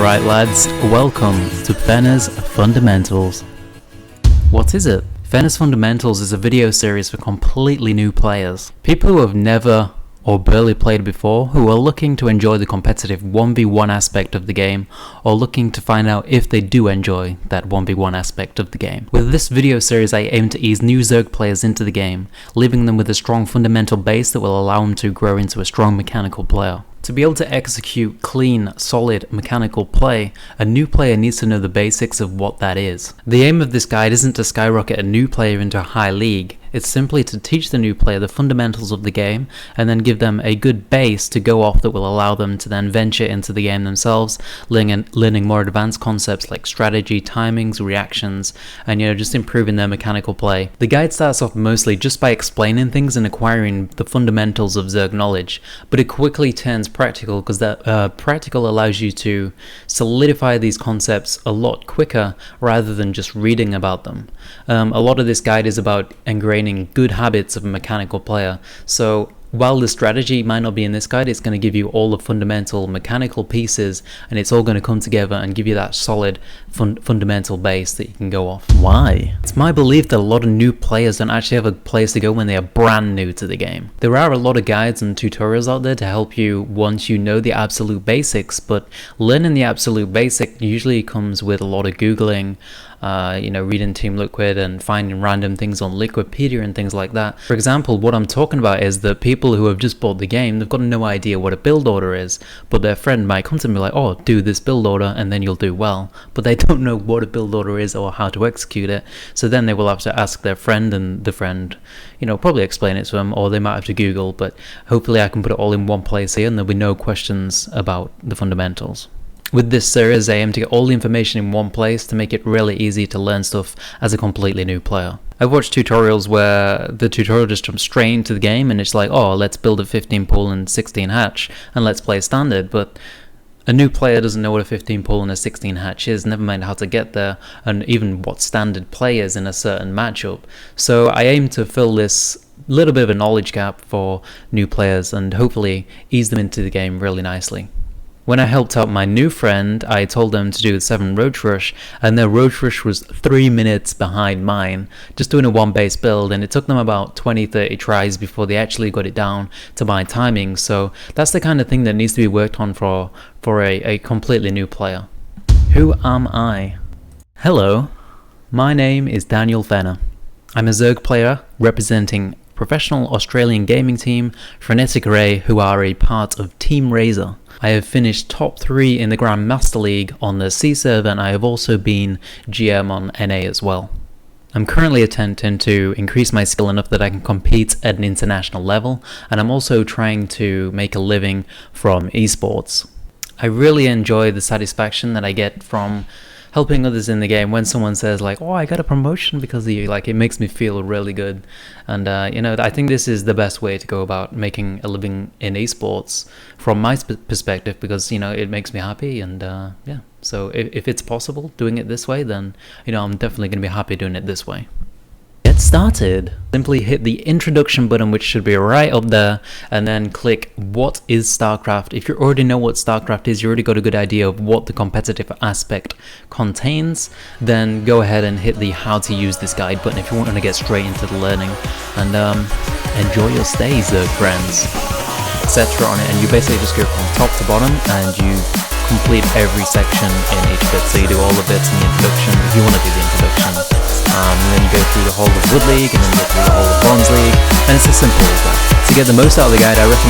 Alright lads, welcome to fenn3r's Fundamentals. What is it? fenn3r's Fundamentals is a video series for completely new players. People who have never or barely played before, who are looking to enjoy the competitive 1v1 aspect of the game, or looking to find out if they do enjoy that 1v1 aspect of the game. With this video series I aim to ease new Zerg players into the game, leaving them with a strong fundamental base that will allow them to grow into a strong mechanical player. To be able to execute clean, solid mechanical play, a new player needs to know the basics of what that is. The aim of this guide isn't to skyrocket a new player into a high league, it's simply to teach the new player the fundamentals of the game and then give them a good base to go off that will allow them to then venture into the game themselves, learning more advanced concepts like strategy, timings, reactions, and just improving their mechanical play. The guide starts off mostly just by explaining things and acquiring the fundamentals of Zerg knowledge, but it quickly turns practical because that practical allows you to solidify these concepts a lot quicker rather than just reading about them. A lot of this guide is about ingraining good habits of a mechanical player. So while the strategy might not be in this guide, it's going to give you all the fundamental mechanical pieces, and it's all going to come together and give you that solid fundamental base that you can go off. Why? It's my belief that a lot of new players don't actually have a place to go when they are brand new to the game. There are a lot of guides and tutorials out there to help you once you know the absolute basics, but learning the absolute basic usually comes with a lot of Googling, reading Teamliquid and finding random things on Liquipedia and things like that. For example, what I'm talking about is that people who have just bought the game, they've got no idea what a build order is, but their friend might come to them and be like, oh, do this build order and then you'll do well. But they don't know what a build order is or how to execute it, so then they will have to ask their friend, and the friend, probably explain it to them, or they might have to Google, but hopefully I can put it all in one place here and there'll be no questions about the fundamentals. With this series, I aim to get all the information in one place to make it really easy to learn stuff as a completely new player. I've watched tutorials where the tutorial just jumps straight into the game and it's like, oh, let's build a 15 pull and 16 hatch and let's play standard, but a new player doesn't know what a 15 pull and a 16 hatch is, never mind how to get there, and even what standard play is in a certain matchup. So I aim to fill this little bit of a knowledge gap for new players and hopefully ease them into the game really nicely. When I helped out my new friend, I told them to do the 7 roach rush, and their roach rush was 3 minutes behind mine, just doing a 1 base build, and it took them about 20-30 tries before they actually got it down to my timing. So that's the kind of thing that needs to be worked on for a completely new player. Who am I? Hello, my name is Daniel fenn3r. I'm a Zerg player representing professional Australian gaming team Frenetic Array, who are a part of Teamliquid. I have finished top 3 in the Grandmaster League on the C server, and I have also been GM on NA as well. I'm currently attempting to increase my skill enough that I can compete at an international level, and I'm also trying to make a living from esports. I really enjoy the satisfaction that I get from helping others in the game when someone says like, oh, I got a promotion because of you. Like, it makes me feel really good, and I think this is the best way to go about making a living in esports from my perspective, because it makes me happy, and yeah, so if it's possible doing it this way, then I'm definitely going to be happy doing it this way. Get started. Simply hit the introduction button, which should be right up there, and then click what is StarCraft. If you already know what StarCraft is, you already got a good idea of what the competitive aspect contains, then go ahead and hit the how to use this guide button if you want to get straight into the learning, and enjoy your stay, Zerg friends, etc. on it. And you basically just go from top to bottom and you complete every section in each bit. So you do all the bits in the introduction if you want to do the introduction. And then you go through the whole of Wood League, and then you go through the whole of Bronze League, and it's as simple as that. To get the most out of the guide, I recommend